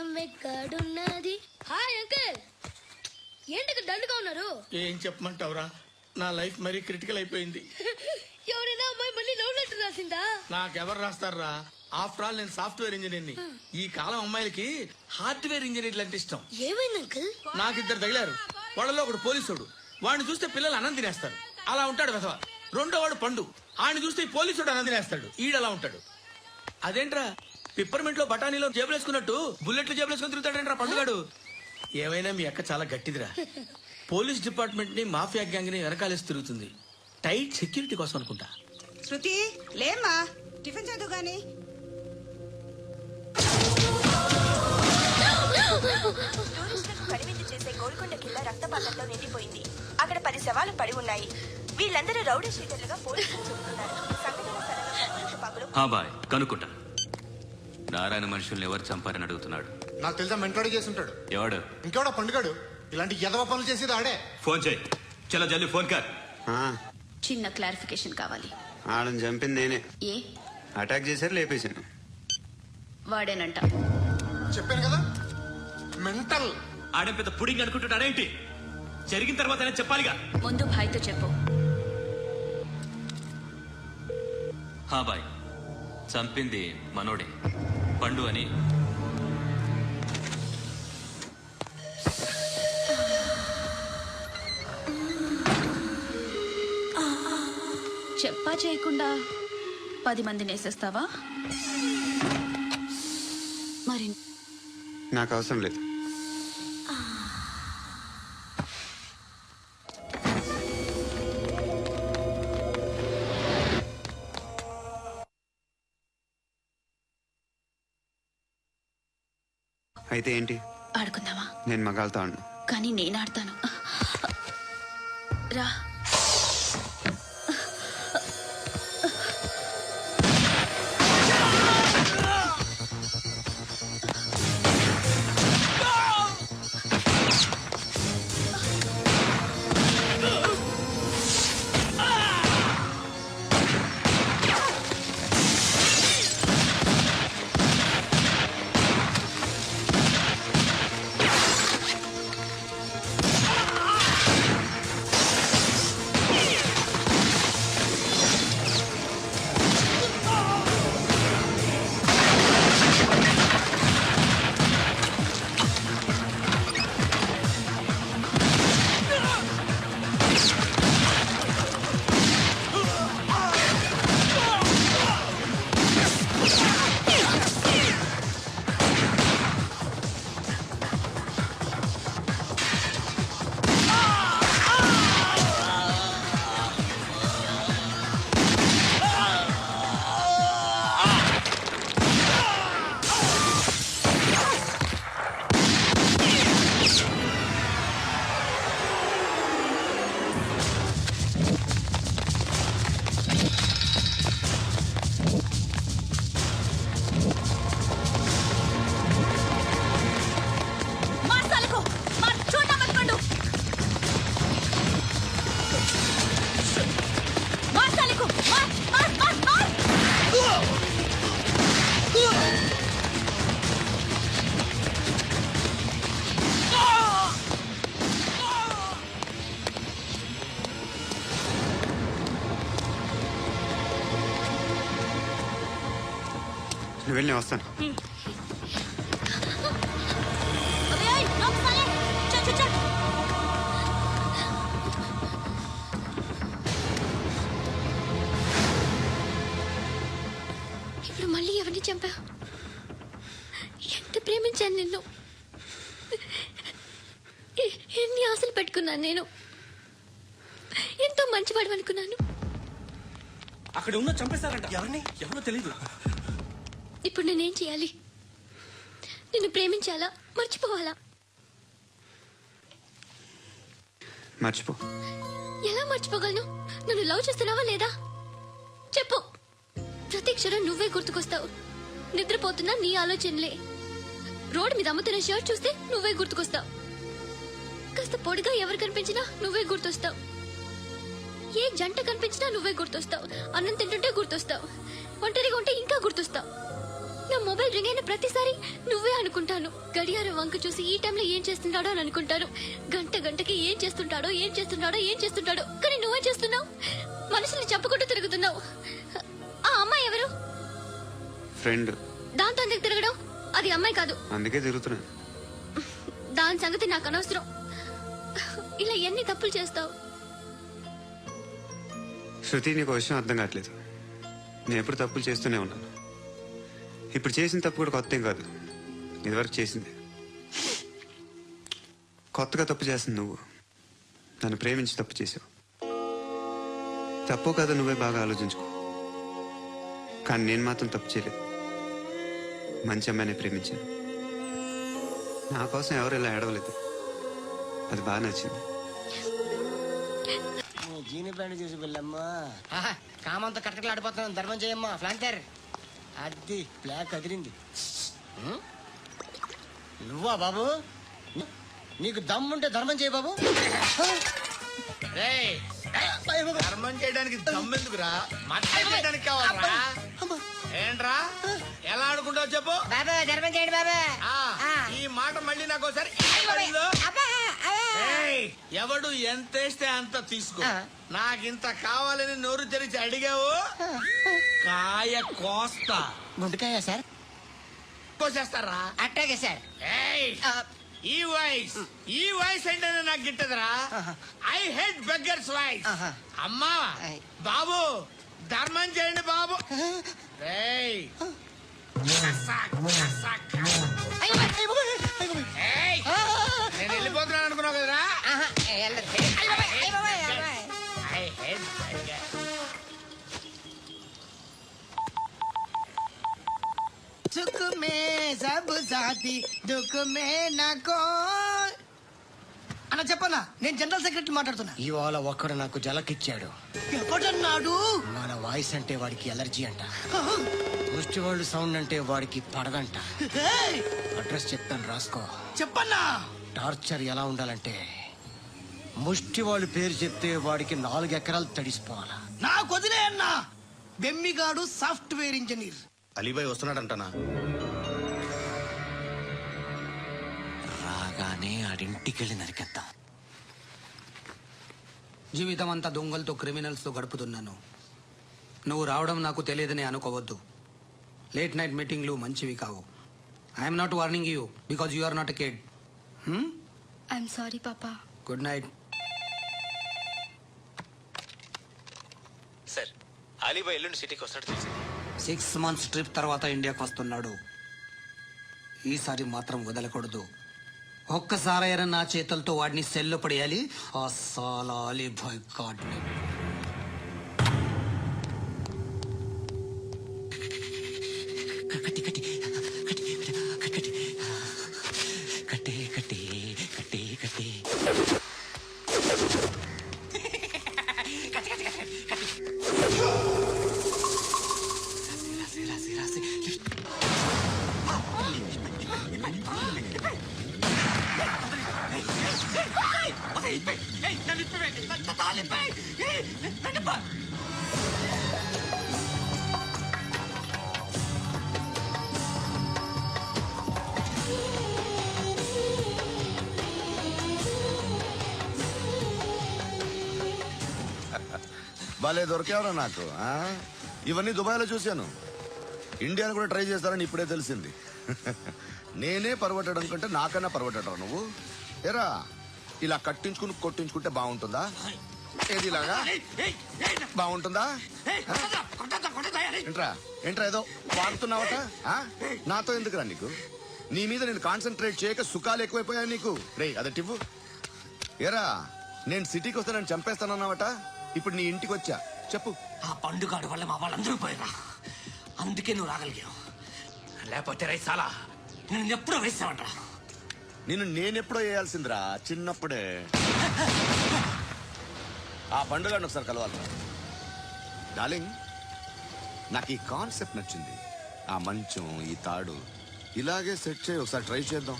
ఎక్కడున్నది? Hi uncle, ఏంటి డల్గా ఉన్నారు? ఏం చెప్పమంటావురా, నా లైఫ్ మరీ క్రిటికల్ అయిపోయింది. ఎవరైనా అమ్మాయి మళ్ళీ లవ్ లెటర్ రాసిందా? నాకెవరు రాస్తారా? ఆఫ్టర్ ఆల్ నేను సాఫ్ట్వేర్ ఇంజనీర్ని. ఈ కాలం అమ్మాయిలకి హార్డ్వేర్ ఇంజనీర్లు అంటే ఇష్టం. ఏమైంది అంకుల్? నాకిద్దరు తగిలారు. వాళ్ళలో ఒకడు పోలీసుడు. వాడిని చూస్తే పిల్లలు అన్నం తినేస్తారు, అలా ఉంటాడు వెధవ. రెండో వాడు పండు. ఆయన చూస్తే ఈ పోలీసుడు అన్నం తినేస్తాడు, ఈడలా ఉంటాడు. అదేంట్రా, పిప్పర్మెంట్ లో బఠానీలో జేబులు వేసుకున్నట్టు బుల్లెట్లు జేబులు వేసుకుని తిరుగుతాడేంట్రా పండుగాడు. ఏమైనా మీ అక్క చాలా గట్టిదిరా. పోలీస్ డిపార్ట్మెంట్ ని మాఫియా గ్యాంగ్ ని వెనకాలేసి తిరుగుతుంది. టైట్ సెక్యూరిటీ కోసం అనుకుంటా. శృతి లేమ్మా, టిఫిన్ చదువు గాని. టూరిస్టులకు కనువిందు చేసే గోల్కొండ కిల్లా రక్తపాతంతో నిండిపోయింది. అక్కడ 10 శవాలు పడి ఉన్నాయి. వీళ్ళందరూ రౌడీ షీటర్లుగా పోలీసులు చెబుతున్నారు. సంఘటన స్థలంలో పగులు. కనుక్కుంటా. నారాయణ మనుషుల్ని ఎవరు చంపారని అడుగుతున్నాడు. నాకు తెలుసా, మెంటోడి చేసి ఉంటాడు. ఎవడు? ఇంకెవడో పండుగాడు. ఇలాంటి ఎదవ పనులు చేసేది ఆడే. ఫోన్ చేయి. చలో జల్దీ ఫోన్ కర్. చిన్న క్లారిఫికేషన్ కావాలి. ఆడని చంపింది నేనే. ఏ అటాక్ చేశారు, లేపేశాను. వాడేనంట. చెప్పాను కదా, మెంటల్. ఆడే పెద్ద పుడింగ్ అనుకుంటున్నాడేంటి? జరిగిన తర్వాత చెప్పాలిగా. ముందు భాయ్తో చెప్పు. బాయ్, చంపింది మనోడే, పండు అని. చెప్పా చేయకుండా 10 మందిని వేసేస్తావా? మరి నాకు అవసరం లేదు. అయితే ఏంటి? ఆడుకుందామా? నేను మగాళ్ళతో ఆడను. కానీ నేను ఆడతాను. రా. నువ్వు వెళ్ళి, నేను వస్తాను. ఇప్పుడు మళ్ళీ ఎవరిని చంపా? ఎంత ప్రేమించాను నిన్ను, ఎన్ని ఆశలు పెట్టుకున్నాను నేను. ఎంతో మంచివాడు అనుకున్నాను. అక్కడ ఉన్న చంపేస్తారంట. ఎవరిని? ఎవరో తెలీదు. ఇప్పుడు నేనేం చేయాలి? నిన్ను ప్రేమించాలా, మర్చిపోవాలా? మర్చిపో. ఎలా మర్చిపోగలను? నన్ను లవ్ చేస్తున్నావా లేదా చెప్పు. ప్రతి క్షణం నువ్వే గుర్తుకొస్తావు. నిద్రపోతున్నా నీ ఆలోచనలే. రోడ్డు మీద అమ్ముతున్న షర్ట్ చూస్తే నువ్వే గుర్తుకొస్తావు. కాస్త పొడిగా ఎవరు కనిపించినా నువ్వే గుర్తొస్తావు. ఏ జంట కనిపించినా నువ్వే గుర్తొస్తావు. అన్నం తింటుంటే గుర్తొస్తావు. ఒంటరిగా ఉంటే ఇంకా గుర్తొస్తావు. నా మొబైల్ రింగ్ అయిన ప్రతిసారి నువ్వే అనుకుంటాను. గడియారం వంక చూసి ఈ టైంలో ఏం చేస్తున్నాడో అని అనుకుంటాను. గంటకి ఏం చేస్తుంటాడో కానీ నువ్వే చేస్తున్నావు. మనుషుల్ని చంపుకుంటూ తిరుగుతున్నావు. ఆ అమ్మాయి ఎవరు? ఫ్రెండ్. దాంతో ఎందుకు తిరగడం? అది అమ్మాయి కాదు. అందుకే తిరుగుతున్నా. దాని సంగతి నాకు అనవసరం. ఇలా ఎన్ని తప్పులు చేస్తావు? శృతి, నీకు విషయం అర్థం కావట్లేదు. నేను ఎప్పుడు తప్పులు చేస్తూనే ఉన్నాను. ఇప్పుడు చేసిన తప్పు కూడా కొత్త ఏం కాదు, ఇదివరకు చేసింది. కొత్తగా తప్పు చేస్తుంది నువ్వు. నన్ను ప్రేమించి తప్పు చేసావు. తప్పు కదా నువ్వే బాగా ఆలోచించుకో. కానీ నేను మాత్రం తప్పు చేయలేదు. మంచి అమ్మాయిని ప్రేమించాను. నా కోసం ఎవరు ఇలా ఏడవలేదు. అది బాగా నచ్చింది. జీని ప్యాంట్ చూసి వెళ్ళమ్మా. కామంతో కట్టకలు ఆడిపోతున్నాను. ధర్మం చేయమ్మా. ఫ్లాంటర్ అది బ్లాక్ అదిరింది. నువ్వా బాబు? నీకు దమ్ముంటే ధర్మం చేయ బాబు. ధర్మం చేయడానికి దమ్మెందుకురా? మాట్లాడడానికి కావాలరా? ఏంట్రా ఎలా ఆడుకుంటావు చెప్పు. బాబా ధర్మం చేయండి బాబా. ఈ మాట మళ్ళీ నాకు ఒకసారి ఎవడు ఎంత వేస్తే అంత తీసుకో. నాకింత కావాలని నోరు తెరిచి అడిగావు, కాయ కోస్తా. గుండెకాయ సార్? కోసేస్తారా? అట్టాగే సార్. ఈ వాయిస్ అంటే నాకు గిట్టదురా. I hate beggars voice. అమ్మా బాబు ధర్మం చేయండి బాబు. నేను వెళ్ళిపోతున్నాను అనుకున్నావు కదరా. I hate beggar. सुख में सब साथी दुख में नाको అన్న చెప్పన్నా, నేను జనరల్ సెక్రటరీ మాట్లాడుతున్నా. ఇవాళ ఒక్కడు నాకు జలకిచ్చాడు. ఎవడన్నాడు? మన వాయిస్ అంటే వాడికి ఎలర్జీ అంట. ముష్టి వాళ్ళు సౌండ్ అంటే వాడికి పడదంట. అడ్రస్ చెప్తాను రాసుకో. చెప్పన్నా. టార్చర్ ఎలా ఉండాలంటే ముష్టి వాళ్ళు పేరు చెప్తే వాడికి 4 ఎకరాలు తడిసిపోవాలా. నాకు వదిలే అన్నా. బెమ్మిగాడు సాఫ్ట్వేర్ ఇంజనీర్. అలీబాయ్ వస్తున్నాడంటనా? రాగానే ఆడింటికెళ్ళి నరికేద్దాం. జీవితం అంతా దొంగలతో క్రిమినల్స్తో గడుపుతున్నాను. నువ్వు రావడం నాకు తెలియదని అనుకోవద్దు. లేట్ నైట్ మీటింగ్లు మంచివి కావు. I'm not warning you because you are not a kid. I'm sorry పాపా. Good night. సార్, అలీబాయ్ ఎల్లుండి సిటీకి వస్తాడు తెలిసింది. 6 months ట్రిప్ తర్వాత ఇండియాకి వస్తున్నాడు. ఈసారి మాత్రం వదలకూడదు. ఒక్కసారైనా నా చేతులతో వాడిని సెల్లో పడేయాలి. ఆ సాలా అలీబాయ్ గాడ్ని. భలే దొరికేవరా నాకు. ఇవన్నీ దుబాయ్లో చూశాను. ఇండియాలో కూడా ట్రై చేస్తారని ఇప్పుడే తెలిసింది. నేనే పర్వటడం కంటే నాకన్నా పర్వటడం నువ్వు. ఎరా ఇలా కట్టించుకుని కొట్టించుకుంటే బాగుంటుందా? ఏది ఇలాగా బాగుంటుందా? ఏంట్రా ఏంట్రా ఏదో వాడుతున్నావట? నాతో ఎందుకురా నీకు? నీ మీద నేను కాన్సన్ట్రేట్ చేయక సుఖాలు ఎక్కువైపోయా నీకు. రే అదటివ్వు. ఎరా నేను సిటీకి వస్తే నన్ను చంపేస్తానన్నావట. ఇప్పుడు నీ ఇంటికి వచ్చా. చెప్పు. ఆ పండుగాడు వల్ల మా వాళ్ళందరూ పోయినా, అందుకే నువ్వు రాగలిగావు. లేకపోతే రైసాలా నేను ఎప్పుడో వేసావంటా. నేనెప్పుడో వేయాల్సిందిరా, చిన్నప్పుడే. ఆ పండుగను ఒకసారి కలవాలి డార్లింగ్. నాకు ఈ కాన్సెప్ట్ నచ్చింది. ఆ మంచం, ఈ తాడు ఇలాగే సెట్ చేయి. ఒకసారి ట్రై చేద్దాం.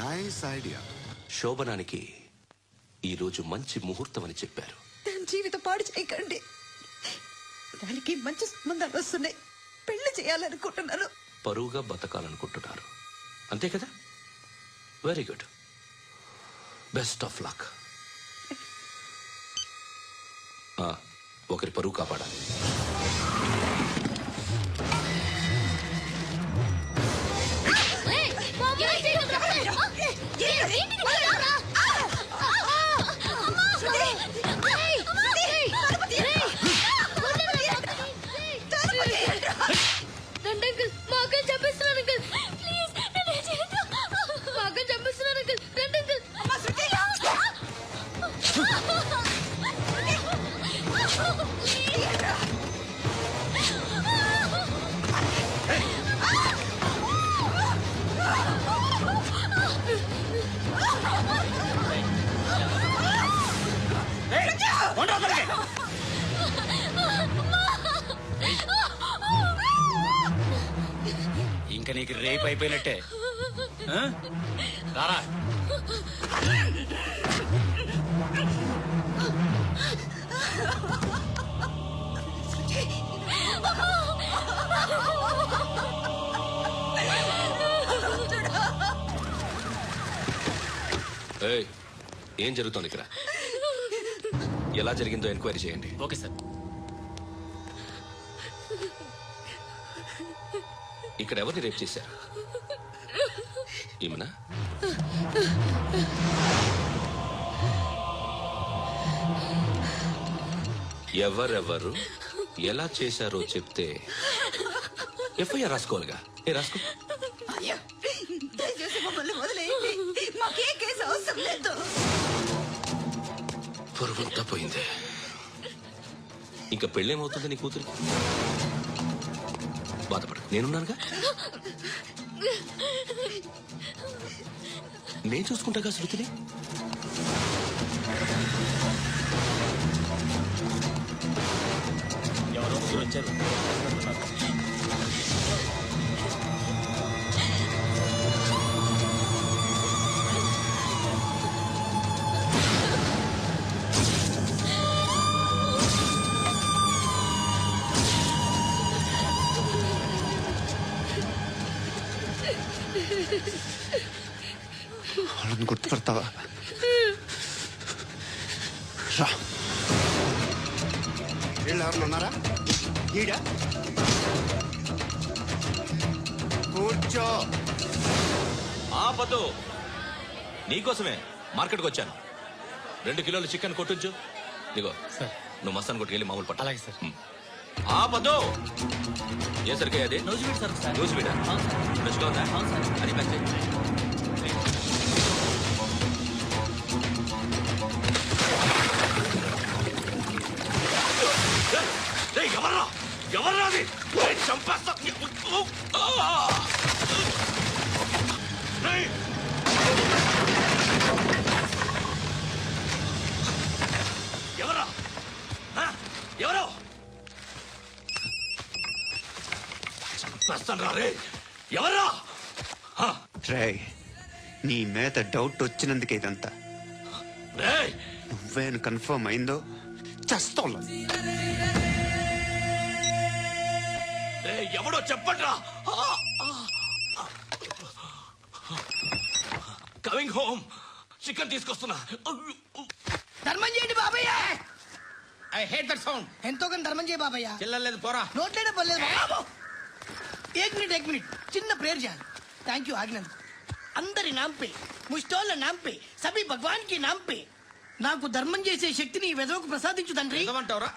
Nice idea. శోభనానికి ఈరోజు మంచి ముహూర్తం అని చెప్పారు. దాని జీవితం పాడు చేయకండి. దానికి మంచి సంబంధాలు వస్తున్నాయి. పెళ్లి చేయాలనుకుంటున్నాను. పరువుగా బతకాలనుకుంటున్నారు అంతే కదా? Very good, best of luck. ఒకరి పరువు కాపాడాలి. ఇంకా నీకు రేపు అయిపోయినట్టే. రారా. ఏయ్, ఏం జరుగుతోంది ఇక్కడ? ఎలా జరిగిందో ఎంక్వైరీ చేయండి. Okay sir. ఇక్కడ ఎవరిని రేప్ చేశారు? ఈమెనా? ఎవరెవరు ఎలా చేశారో చెప్తే ఎఫ్ఐఆర్ రాసుకోవాలిగా. రాసుకో. దయచేసి మమ్మల్ని వదిలేయండి, మాకే కేసు అవసరం లేదు. పొరుగుంతా పోయింది. ఇంకా పెళ్ళేమవుతుంది నీ కూతురికి? బాధపడు, నేనున్నానుగా. నేను చూసుకుంటాగా శృతిని. ఎవరో ముగ్గురు వచ్చారు. వాళ్ళని గుర్తుపడతావా? రా. వీళ్ళు ఎవరు ఉన్నారా? ఈడ కూర్చో. ఆపదు, నీకోసమే మార్కెట్కి వచ్చాను. 2 కిలోలు చికెన్ కొట్టించు. ఇదిగో సార్. నువ్వు మస్తాన్ కొట్టుకెళ్ళి మామూలు పట్ట. అలాగే సార్. ఆపదు. ఏ సరికే అది? Nose beat sir. న్యూస్ మీడా రుచిగా ఉందా? అది ప్యాక్ చేయి. ఎవర్రా ఎవర్రా అది? చంపేస్తా. ఎవరా? ఎవరో చంపేస్తాను రా రే. ఎవరా? రేయ్, నీ మీద డౌట్ వచ్చినందుకే ఇదంతా. రేయ్, నువ్వేను కన్ఫర్మ్ అయిందో చేస్తావు. ఎవడో చెప్పట్రా. Coming home. చికెన్ తీసుకొస్తున్నా. ధర్మం చేయండి బాబయ్య. I hate that sound. ఎంతో కానీ ధర్మం చేయ బాబయ్య. చెల్లలేదు పోరా. నోట్లేనే పర్లేదు బాబు. एक मिनट చిన్న ప్రేయర్ చేయాలి. థ్యాంక్ యూ ఆగినందుకు. అందరి నామ్ పే, ముష్టోళ్ళ నామ్ పే, సభీ భగవాన్ కి నామ్ పే నాకు ధర్మం చేసే శక్తిని ఈ వెదవకు ప్రసాదించు తండ్రి. ఏమంటావురా?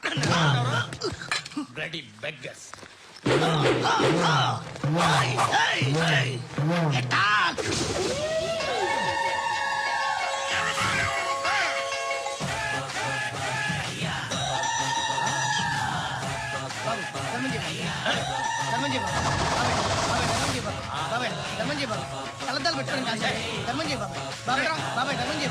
Bloody beggars. కలద్దాలు పెట్టుకోండి కాదు ధర్మం చేయ బాబాయ్. బాబాయ్ బాబాయ్ ధర్మం చేయ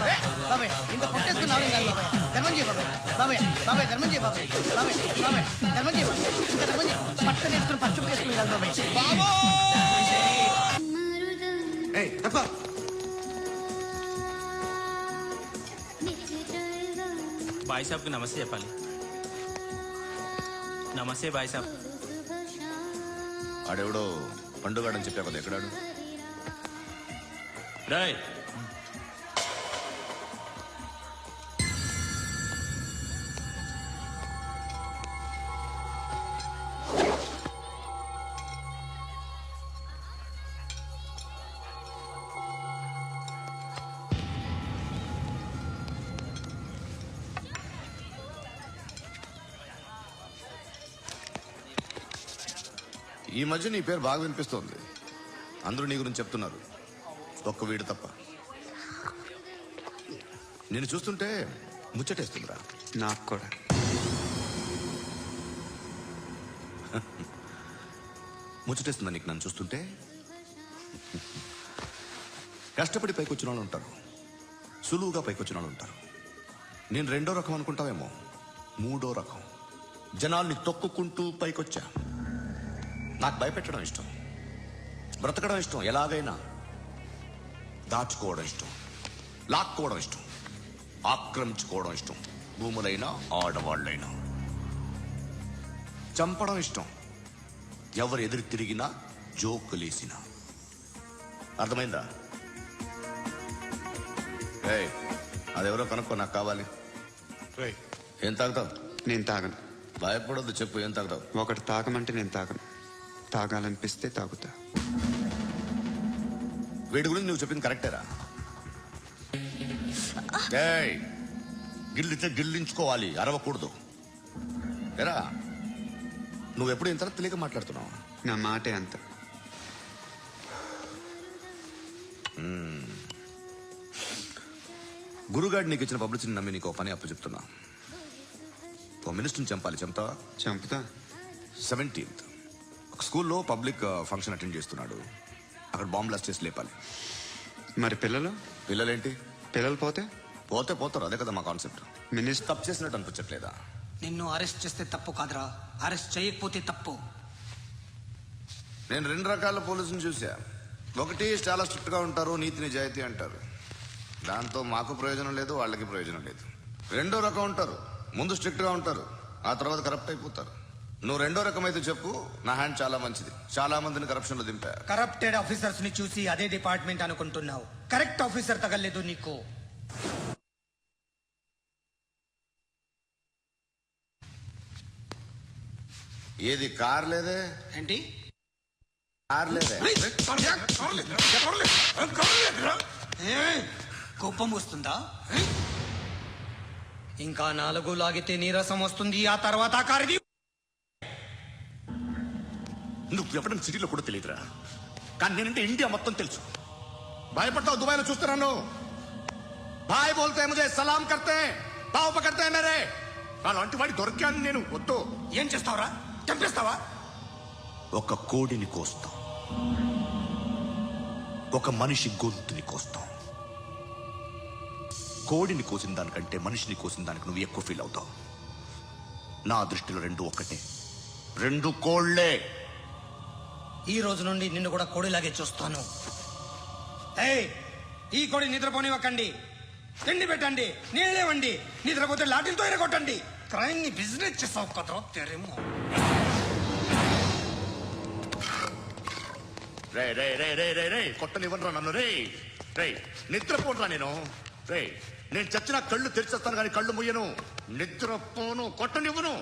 బాబాయ్. ఇంత కొట్టేసుకున్నావు కాదు బాబాయ్. ధర్మం చేయ బాబాయ్. బాబాయ్ బాబాయ్ ధర్మం చేయ బాబాయ్. బాబాయ్ బాబాయ్ ధర్మం చేయ బాబాయ్. ఇంకా ధర్మం చేయ. పట్టణ వేసుకుని పచ్చుకు వేసుకుని కాదు బాబాయ్. బాయ్ సాబ్ కి నమస్తే చెప్పాలి. నమస్తే బాయ్ సాబ్. ఆడెవడో పండుగాడని చెప్పా కదా, ఎక్కడాడు? రాయ్ ఈ మధ్య నీ పేరు బాగా వినిపిస్తోంది. అందరూ నీ గురించి చెప్తున్నారు, ఒక్క వీడు తప్ప. నేను చూస్తుంటే ముచ్చటేస్తుందిరా. నాకు కూడా. ముచ్చటేస్తుందా నీకు నన్ను చూస్తుంటే? కష్టపడి పైకి వచ్చిన వాళ్ళు ఉంటారు, సులువుగా పైకి వచ్చిన వాళ్ళు ఉంటారు. నేను రెండో రకం అనుకుంటావేమో, మూడో రకం. జనాల్ని తొక్కుకుంటూ పైకొచ్చా. నాకు భయపెట్టడం ఇష్టం, బ్రతకడం ఇష్టం, ఎలాగైనా దాచుకోవడం ఇష్టం, లాక్కోవడం ఇష్టం, ఆక్రమించుకోవడం ఇష్టం. భూములైనా ఆడవాళ్ళైనా చంపడం ఇష్టం, ఎవరు ఎదురు తిరిగినా జోకులేసినా. అర్థమైందా? ఏయ్, అదెవరో కనుక్కో, నాకు కావాలి. ఏం తాగుతావు? నేను తాగను. భయపడొద్దు, చెప్పు ఏం తాగుతావు? ఒకటి తాగమంటే నేను తాగను. తాగాలనిపిస్తే తాగుతా. వీడి గురించి నువ్వు చెప్పింది కరెక్టేరా? ఏయ్, గిల్లితే గిల్లించుకోవాలి, అరవకూడదు. ఎరా, నువ్వెప్పుడు ఇంత తెలియక మాట్లాడుతున్నావు? నా మాటే అంత. గురుగాడు నీకు ఇచ్చిన పబ్లిసిటీని నమ్మి నీకు పని అప్పు చెప్తున్నా. ఓ మినిస్టర్ని చంపాలి, చంపుతావా? చంపుతా. 17th ఒక స్కూల్లో పబ్లిక్ ఫంక్షన్ అటెండ్ చేస్తున్నాడు. అక్కడ బాంబ్ బ్లాస్ట్ చేసి లేపాలి. మరి పిల్లలు? పిల్లలేంటి? పిల్లలు పోతే పోతే పోతారు, అదే కదా మా కాన్సెప్ట్. మినిస్టర్ తప్పు చేసినట్టు అనిపించట్లేదా? నిన్ను అరెస్ట్ చేస్తే తప్పు కాదురా, అరెస్ట్ చేయకపోతే తప్పు. నేను 2 రకాల పోలీసుని చూసా. ఒకటి చాలా స్ట్రిక్ట్ గా ఉంటారు, నీతి నిజాయితీ అంటారు. దాంతో మాకు ప్రయోజనం లేదు, వాళ్ళకి ప్రయోజనం లేదు. రెండో రకం ఉంటారు, ముందు స్ట్రిక్ట్ గా ఉంటారు, ఆ తర్వాత కరప్ట్ అయిపోతారు. నువ్వు రెండో రకం అయితే చెప్పు, నా హ్యాండ్ చాలా మంచిది. చాలా మందిని కరప్షన్ లో దింపారు. కరప్టెడ్ ఆఫీసర్స్ ని చూసి అదే డిపార్ట్మెంట్ అనుకుంటున్నావు. కరెక్ట్ ఆఫీసర్ తగలేదు నీకు. ఏది కార్ లేదే? ఏంటి? కార్ లేదే? కోపం వస్తుందా? ఇంకా 4 లాగితే నీరసం వస్తుంది, ఆ తర్వాత కారిది. నువ్వు ఎప్పుడైనా సిటీలో కూడా తెలియదురా, కానీ నేనంటే ఇండియా మొత్తం తెలుసు. భయపడతావు? దుబాయ్లో చూస్తున్నాను. భాయ్ బోల్తే ముజే సలాం కర్తే పావు పకర్తే మేరే. అలాంటి వాడి దొరికాను నేను. వద్దు. ఏం చేస్తావురా? చంపేస్తావా? ఒక కోడిని కోస్తాం, ఒక మనిషి గొంతుని కోస్తాం. కోడిని కోసిన దానికంటే మనిషిని కోసిన దానికి నువ్వు ఎక్కువ ఫీల్ అవుతావు. నా దృష్టిలో 2 ఒక్కటే, 2 కోళ్లే. ఈ రోజు నుండి నిన్ను కూడా కోడిలాగే చూస్తాను. ఏయ్, ఈ కోడి నిద్రపోనివ్వకండి. తిండి పెట్టండి, నీళ్ళేవండి. నిద్రపోతే లాఠీలతో ఎరగొట్టండి. క్రైమ్ ని బిజినెస్ చేసావు కదా, తెరేమో. రే రే రే రే రే రే కొట్టనివ్వనరా నన్ను. రే రే నిద్రపోనరా నేను. రే నేను చచ్చిన కళ్ళు తెరిచేస్తాను కానీ కళ్ళు ముయ్యను. నిద్రపోను, కొట్టనివ్వను.